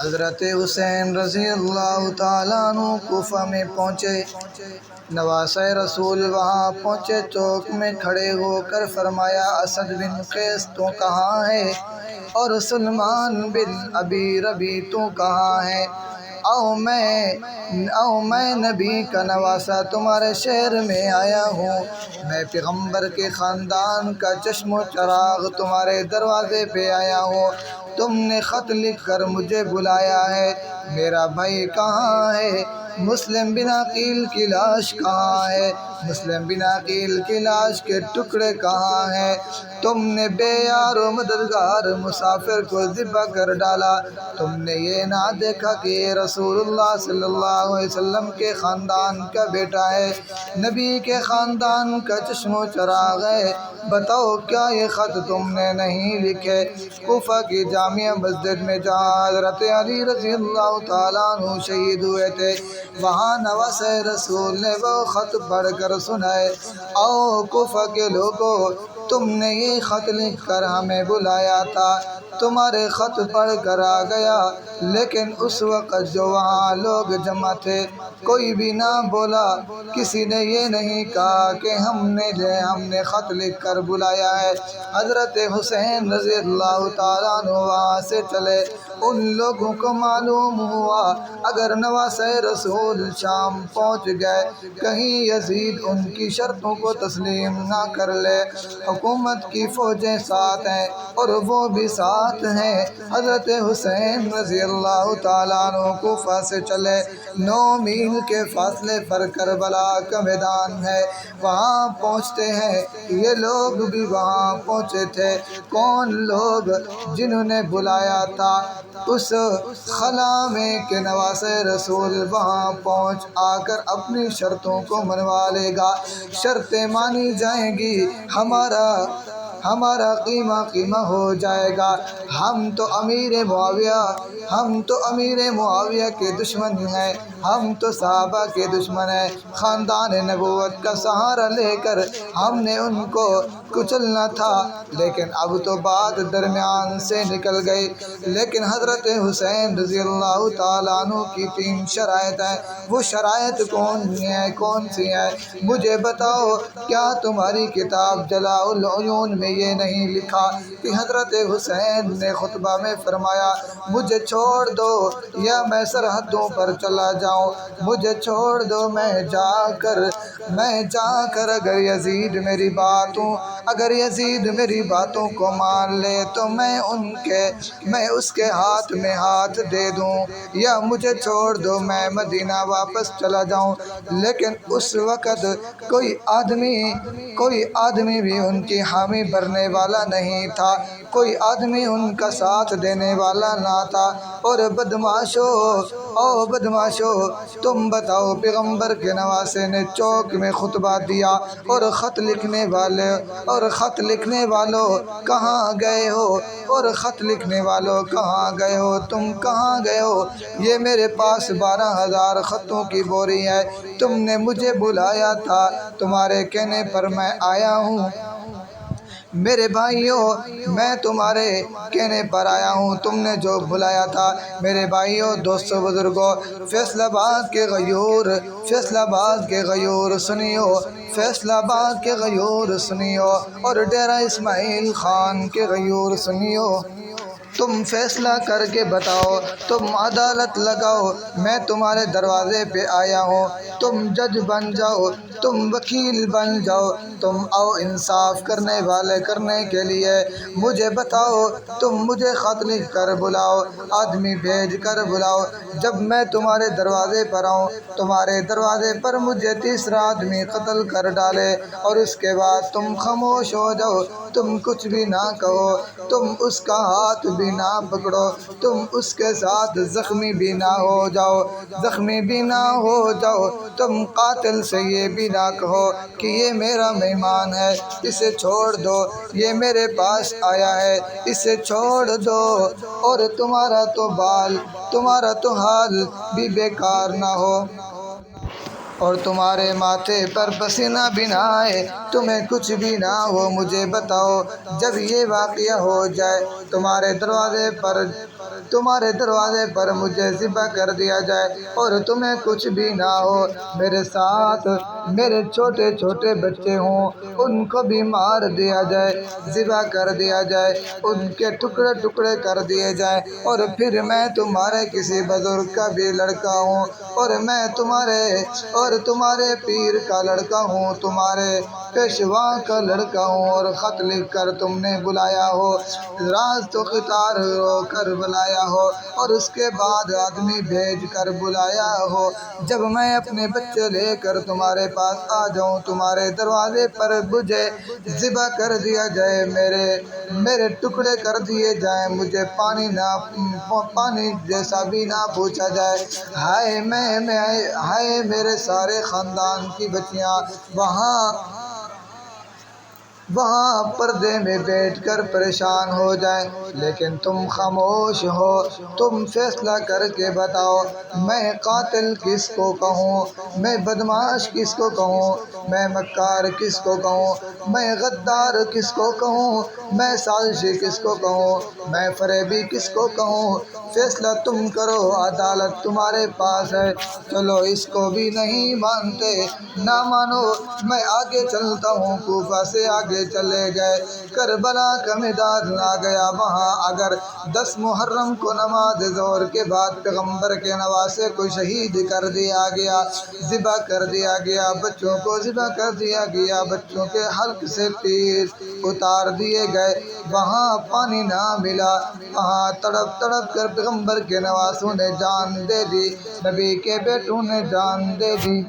حضرت حسین رضی اللہ تعالیٰ عنہ کوفہ میں پہنچے۔ نواسۂ رسول وہاں پہنچے، چوک میں کھڑے ہو کر فرمایا اسد بن قیس تو کہاں ہے، اور سلمان بن ابی ربیع تو کہاں ہے؟ آؤ میں نبی کا نواسہ تمہارے شہر میں آیا ہوں، میں پیغمبر کے خاندان کا چشم و چراغ تمہارے دروازے پہ آیا ہوں، تم نے خط لکھ کر مجھے بلایا ہے، میرا بھائی کہاں ہے؟ مسلم بن عقیل کی لاش کہاں ہے؟ مسلم بن عقیل کی لاش کے ٹکڑے کہاں ہیں؟ تم نے بے یار و مددگار مسافر کو ذبح کر ڈالا، تم نے یہ نہ دیکھا کہ یہ رسول اللہ صلی اللہ علیہ وسلم کے خاندان کا بیٹا ہے، نبی کے خاندان کا چشم و چراغ ہے، بتاؤ کیا یہ خط تم نے نہیں لکھے؟ کوفہ کی جامع مسجد میں جہاں حضرت علی رضی اللہ تعالیٰ عنہ شہید ہوئے تھے، وہاں نواسۂ رسول نے وہ خط پڑھ کر سنائے۔ آؤ کوفہ کے لوگوں، تم نے یہ خط لکھ کر ہمیں بلایا تھا، تمہارے خط پڑھ کر آ گیا، لیکن اس وقت جو وہاں لوگ جمع تھے کوئی بھی نہ بولا، کسی نے یہ نہیں کہا کہ ہم نے خط لکھ کر بلایا ہے۔ حضرت حسین رضی اللہ تعالیٰ عنہ وہاں سے چلے، ان لوگوں کو معلوم ہوا اگر نواسۂ رسول شام پہنچ گئے کہیں یزید ان کی شرطوں کو تسلیم نہ کر لے، حکومت کی فوجیں ساتھ ہیں اور وہ بھی ساتھ ہیں۔ حضرت حسین رضی اللہ تعالیٰ عنہ کوفہ سے چلے، 9 میل کے فاصلے پر کربلا کا میدان ہے، وہاں پہنچتے ہیں۔ یہ لوگ بھی وہاں پہنچے تھے، کون لوگ؟ جنہوں نے بلایا تھا اس خلا میں کہ نواسۂ رسول وہاں پہنچ آ کر اپنی شرطوں کو منوا لے گا، شرطیں مانی جائیں گی، ہمارا قیمہ ہو جائے گا، ہم تو امیر معاویہ کے دشمن ہیں، ہم تو صحابہ کے دشمن ہیں، خاندان نبوت کا سہارا لے کر ہم نے ان کو کچلنا تھا، لیکن اب تو بات درمیان سے نکل گئی۔ لیکن حضرت حسین رضی اللہ تعالیٰ عنہ کی 3 شرائط ہیں، وہ شرائط کون سی ہیں؟ مجھے بتاؤ، کیا تمہاری کتاب جلاء العیون میں یہ نہیں لکھا کہ حضرت حسین نے خطبہ میں فرمایا مجھے چھوڑ دو یا میں سرحدوں پر چلا جاؤں، مجھے چھوڑ دو، میں جا کر اگر یزید میری باتوں کو مان لے تو میں اس کے ہاتھ میں ہاتھ دے دوں، یا مجھے چھوڑ دو میں مدینہ واپس چلا جاؤں۔ لیکن اس وقت کوئی آدمی بھی ان کی حامی بھرنے والا نہیں تھا، کوئی آدمی ان کا ساتھ دینے والا نہ تھا۔ اور بدماشو، تم بتاؤ، پیغمبر کے نواسے نے چوک میں خطبہ دیا، اور خط لکھنے والوں کہاں گئے ہو؟ تم کہاں گئے ہو؟ یہ میرے پاس 12,000 خطوں کی بوری ہے، تم نے مجھے بلایا تھا، تمہارے کہنے پر میں آیا ہوں۔ میرے بھائیوں، میں تمہارے کہنے پر آیا ہوں، تم نے جو بلایا تھا۔ میرے بھائیوں، دوستو، بزرگوں، فیصل آباد کے غیور سنیو، اور ڈیرہ اسماعیل خان کے غیور سنیو۔ تم فیصلہ کر کے بتاؤ، تم عدالت لگاؤ، میں تمہارے دروازے پہ آیا ہوں، تم جج بن جاؤ، تم وکیل بن جاؤ، تم آؤ انصاف کرنے کے لیے۔ مجھے بتاؤ، تم مجھے خط لکھ کر بلاؤ، آدمی بھیج کر بلاؤ، جب میں تمہارے دروازے پر آؤں، تمہارے دروازے پر مجھے تیسرا آدمی قتل کر ڈالے، اور اس کے بعد تم خاموش ہو جاؤ، تم کچھ بھی نہ کہو، تم اس کا ہاتھ بھی نہ پکڑو، تم اس کے ساتھ زخمی بھی نہ ہو جاؤ، تم قاتل سے یہ بھی نہ کہو کہ یہ میرا مہمان ہے، اسے چھوڑ دو، یہ میرے پاس آیا ہے، اسے چھوڑ دو، اور تمہارا تو حال بھی بیکار نہ ہو۔ اور تمہارے ماتھے پر پسینہ بھی نہ آئے، تمہیں کچھ بھی نہ ہو، مجھے بتاؤ جب یہ واقعہ ہو جائے تمہارے دروازے پر مجھے ذبح کر دیا جائے اور تمہیں کچھ بھی نہ ہو، میرے ساتھ میرے چھوٹے چھوٹے بچے ہوں، ان کو بھی مار دیا جائے، ذبح کر دیا جائے، ان کے ٹکڑے ٹکڑے کر دیے جائیں، اور پھر میں تمہارے کسی بزرگ کا بھی لڑکا ہوں، اور میں تمہارے پیر کا لڑکا ہوں، تمہارے پیشوا کا لڑکا ہوں، اور خط لکھ کر تم نے بلایا ہو، راز تو قطار رو کر بلایا ہو، اور اس کے بعد آدمی بھیج کر بلایا ہو، جب میں اپنے بچے لے کر تمہارے پاس آ جاؤں، تمہارے دروازے پر مجھے ذبح کر دیا جائے، میرے ٹکڑے کر دیے جائیں، مجھے پانی جیسا بھی نہ پوچھا جائے، ہائے میرے سارے خاندان کی بچیاں وہاں پردے میں بیٹھ کر پریشان ہو جائیں، لیکن تم خاموش ہو، تم فیصلہ کر کے بتاؤ، میں قاتل کس کو کہوں، میں بدمعاش کس کو کہوں، میں مکار کس کو کہوں، میں غدار کس کو کہوں، میں سازشی کس کو کہوں، میں فریبی کس کو کہوں، فیصلہ تم کرو، عدالت تمہارے پاس ہے، چلو اس کو بھی نہیں مانتے، نہ مانو، میں آگے چلتا ہوں، کوفہ سے آگے چلے گئے، کربلا کا میدان آ گیا، وہاں اگر 10 محرم کو نماز ظہر کے بعد پیغمبر کے نواسے کو شہید کر دیا گیا، ذبح کر دیا گیا، بچوں کو ذبح کر دیا گیا، بچوں کے حلق سے تیر اتار دیے گئے، وہاں پانی نہ ملا، وہاں تڑپ تڑپ کر پیغمبر کے نواسوں نے جان دے دی، نبی کے بیٹوں نے جان دے دی۔